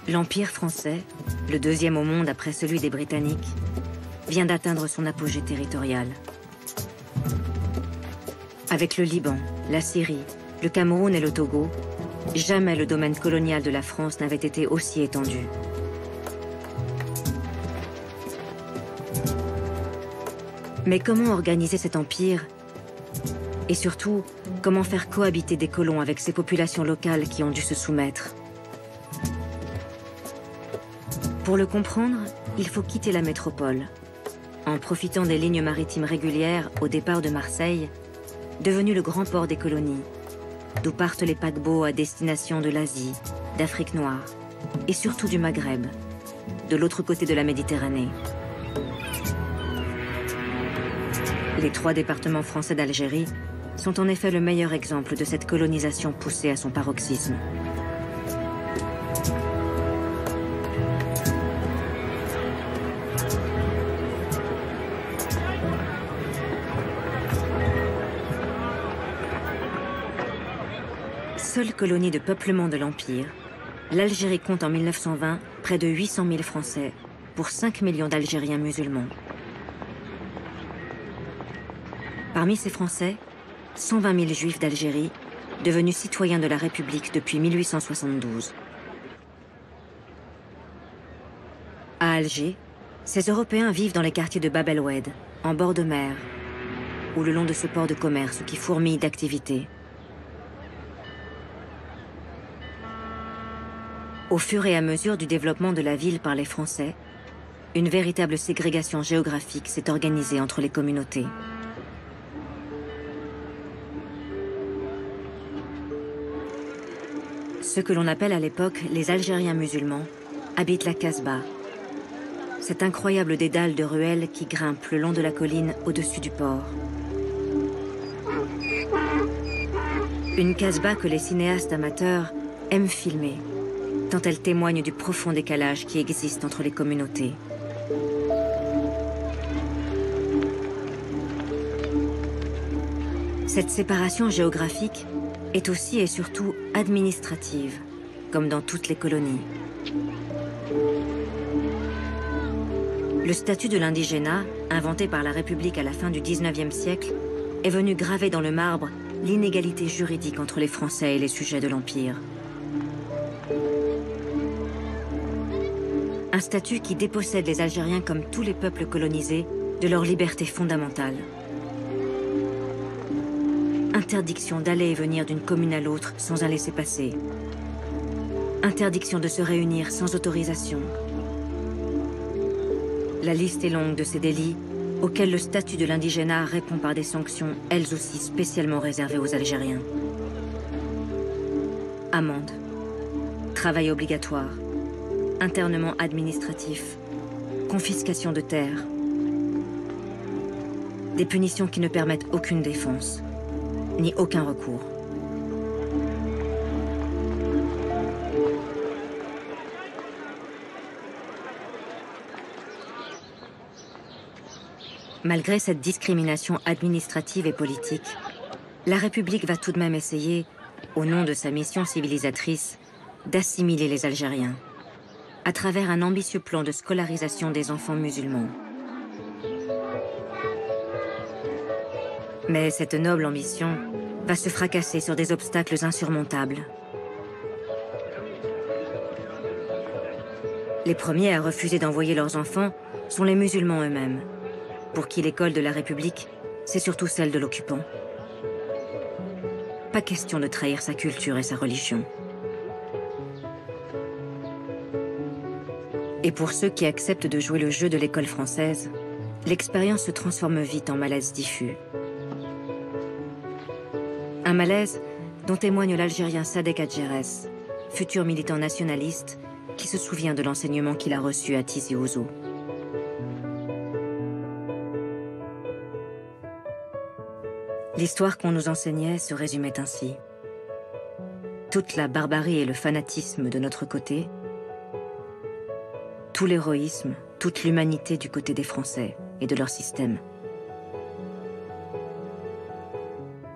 L'Empire français, le deuxième au monde après celui des Britanniques, vient d'atteindre son apogée territorial. Avec le Liban, la Syrie, le Cameroun et le Togo, jamais le domaine colonial de la France n'avait été aussi étendu. Mais comment organiser cet empire? Et surtout, comment faire cohabiter des colons avec ces populations locales qui ont dû se soumettre? Pour le comprendre, il faut quitter la métropole. En profitant des lignes maritimes régulières au départ de Marseille, devenu le grand port des colonies, d'où partent les paquebots à destination de l'Asie, d'Afrique noire et surtout du Maghreb, de l'autre côté de la Méditerranée. Les 3 départements français d'Algérie sont en effet le meilleur exemple de cette colonisation poussée à son paroxysme. Seule colonie de peuplement de l'Empire, l'Algérie compte en 1920 près de 800 000 Français pour 5 millions d'Algériens musulmans. Parmi ces Français, 120 000 Juifs d'Algérie, devenus citoyens de la République depuis 1872. À Alger, ces Européens vivent dans les quartiers de Bab el-Oued, en bord de mer, ou le long de ce port de commerce qui fourmille d'activités. Au fur et à mesure du développement de la ville par les Français, une véritable ségrégation géographique s'est organisée entre les communautés. Ceux que l'on appelle à l'époque les Algériens musulmans habitent la Casbah, cet incroyable dédale de ruelles qui grimpe le long de la colline au-dessus du port. Une Casbah que les cinéastes amateurs aiment filmer, tant elle témoigne du profond décalage qui existe entre les communautés. Cette séparation géographique est aussi et surtout administrative, comme dans toutes les colonies. Le statut de l'indigénat, inventé par la République à la fin du XIXe siècle, est venu graver dans le marbre l'inégalité juridique entre les Français et les sujets de l'Empire. Un statut qui dépossède les Algériens comme tous les peuples colonisés de leur liberté fondamentale. Interdiction d'aller et venir d'une commune à l'autre sans un laissez-passer. Interdiction de se réunir sans autorisation. La liste est longue de ces délits auxquels le statut de l'indigénat répond par des sanctions, elles aussi spécialement réservées aux Algériens. Amende, travail obligatoire, internement administratif, confiscation de terres. Des punitions qui ne permettent aucune défense, ni aucun recours. Malgré cette discrimination administrative et politique, la République va tout de même essayer, au nom de sa mission civilisatrice, d'assimiler les Algériens, à travers un ambitieux plan de scolarisation des enfants musulmans. Mais cette noble ambition va se fracasser sur des obstacles insurmontables. Les premiers à refuser d'envoyer leurs enfants sont les musulmans eux-mêmes, pour qui l'école de la République, c'est surtout celle de l'occupant. Pas question de trahir sa culture et sa religion. Et pour ceux qui acceptent de jouer le jeu de l'école française, l'expérience se transforme vite en malaise diffus. Un malaise dont témoigne l'Algérien Sadek Adjerès, futur militant nationaliste qui se souvient de l'enseignement qu'il a reçu à Tizi Ouzou. L'histoire qu'on nous enseignait se résumait ainsi. Toute la barbarie et le fanatisme de notre côté, tout l'héroïsme, toute l'humanité du côté des Français et de leur système.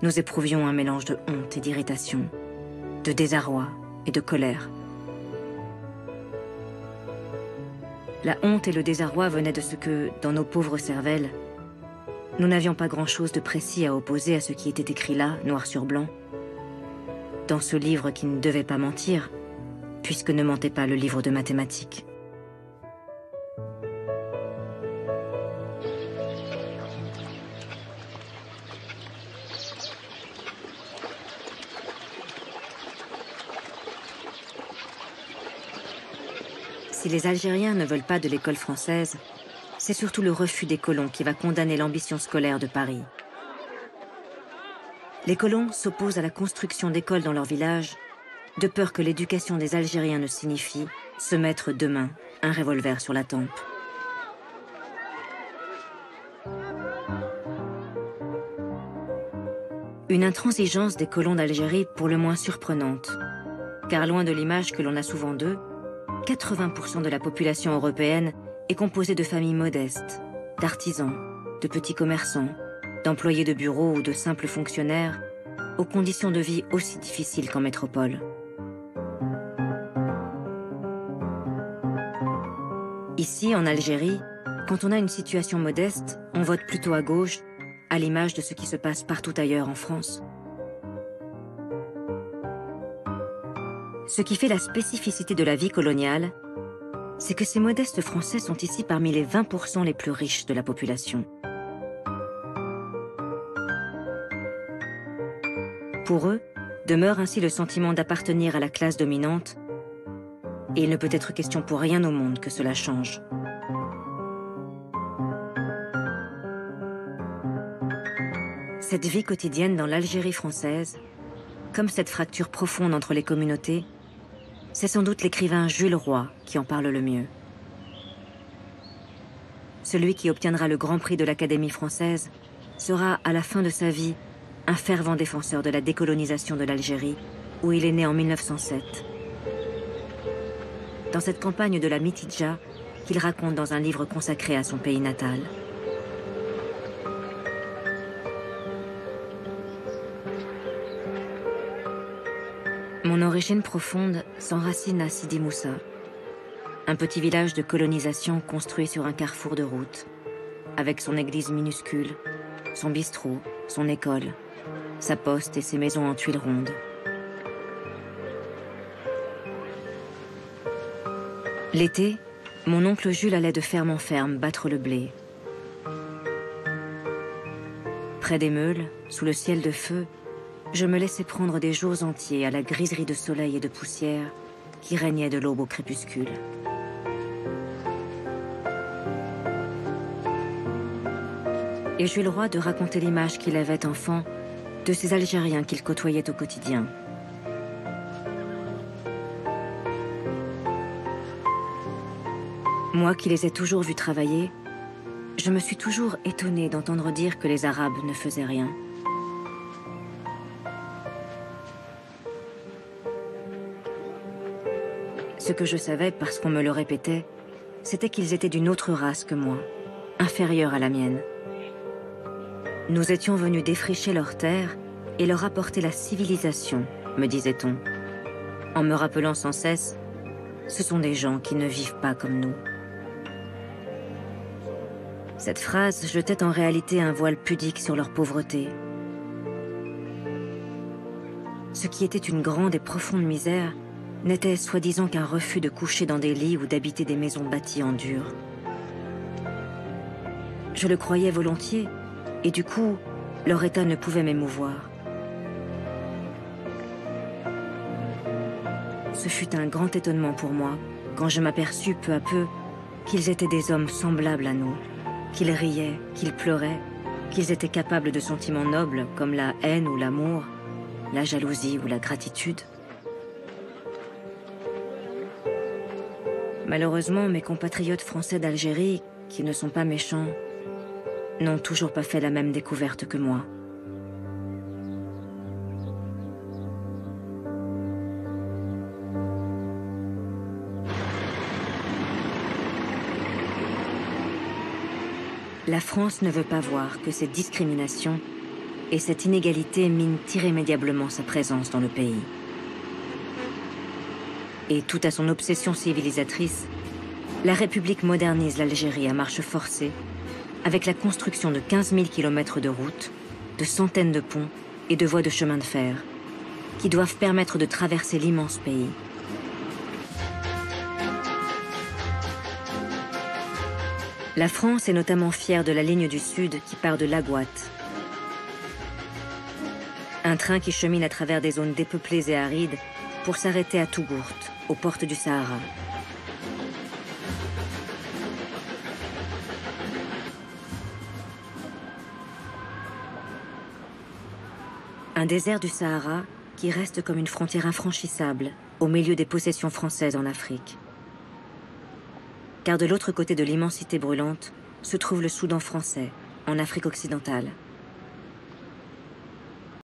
Nous éprouvions un mélange de honte et d'irritation, de désarroi et de colère. La honte et le désarroi venaient de ce que, dans nos pauvres cervelles, nous n'avions pas grand-chose de précis à opposer à ce qui était écrit là, noir sur blanc, dans ce livre qui ne devait pas mentir, puisque ne mentait pas le livre de mathématiques. Si les Algériens ne veulent pas de l'école française, c'est surtout le refus des colons qui va condamner l'ambition scolaire de Paris. Les colons s'opposent à la construction d'écoles dans leur village, de peur que l'éducation des Algériens ne signifie se mettre demain un revolver sur la tempe. Une intransigeance des colons d'Algérie pour le moins surprenante, car loin de l'image que l'on a souvent d'eux, 80% de la population européenne est composée de familles modestes, d'artisans, de petits commerçants, d'employés de bureau ou de simples fonctionnaires, aux conditions de vie aussi difficiles qu'en métropole. Ici, en Algérie, quand on a une situation modeste, on vote plutôt à gauche, à l'image de ce qui se passe partout ailleurs en France. Ce qui fait la spécificité de la vie coloniale, c'est que ces modestes Français sont ici parmi les 20% les plus riches de la population. Pour eux, demeure ainsi le sentiment d'appartenir à la classe dominante, et il ne peut être question pour rien au monde que cela change. Cette vie quotidienne dans l'Algérie française, comme cette fracture profonde entre les communautés, c'est sans doute l'écrivain Jules Roy qui en parle le mieux. Celui qui obtiendra le Grand Prix de l'Académie française sera, à la fin de sa vie, un fervent défenseur de la décolonisation de l'Algérie, où il est né en 1907. Dans cette campagne de la Mitidja, qu'il raconte dans un livre consacré à son pays natal. Mon origine profonde s'enracine à Sidi Moussa, un petit village de colonisation construit sur un carrefour de route, avec son église minuscule, son bistrot, son école, sa poste et ses maisons en tuiles rondes. L'été, mon oncle Jules allait de ferme en ferme battre le blé. Près des meules, sous le ciel de feu, je me laissais prendre des jours entiers à la griserie de soleil et de poussière qui régnait de l'aube au crépuscule. Et j'eus le droit de raconter l'image qu'il avait enfant de ces Algériens qu'il côtoyait au quotidien. Moi qui les ai toujours vus travailler, je me suis toujours étonnée d'entendre dire que les Arabes ne faisaient rien. Ce que je savais, parce qu'on me le répétait, c'était qu'ils étaient d'une autre race que moi, inférieure à la mienne. Nous étions venus défricher leurs terres et leur apporter la civilisation, me disait-on, en me rappelant sans cesse, ce sont des gens qui ne vivent pas comme nous. Cette phrase jetait en réalité un voile pudique sur leur pauvreté. Ce qui était une grande et profonde misère n'était soi-disant qu'un refus de coucher dans des lits ou d'habiter des maisons bâties en dur. Je le croyais volontiers, et du coup, leur état ne pouvait m'émouvoir. Ce fut un grand étonnement pour moi, quand je m'aperçus peu à peu qu'ils étaient des hommes semblables à nous, qu'ils riaient, qu'ils pleuraient, qu'ils étaient capables de sentiments nobles comme la haine ou l'amour, la jalousie ou la gratitude. Malheureusement, mes compatriotes français d'Algérie, qui ne sont pas méchants, n'ont toujours pas fait la même découverte que moi. La France ne veut pas voir que cette discrimination et cette inégalité minent irrémédiablement sa présence dans le pays. Et tout à son obsession civilisatrice, La République modernise l'Algérie à marche forcée, avec la construction de 15 000 km de routes, de centaines de ponts et de voies de chemin de fer, qui doivent permettre de traverser l'immense pays. La France est notamment fière de la ligne du Sud qui part de Laghouat. Un train qui chemine à travers des zones dépeuplées et arides pour s'arrêter à Tougourt, aux portes du Sahara. Un désert du Sahara qui reste comme une frontière infranchissable au milieu des possessions françaises en Afrique. Car de l'autre côté de l'immensité brûlante se trouve le Soudan français, en Afrique occidentale.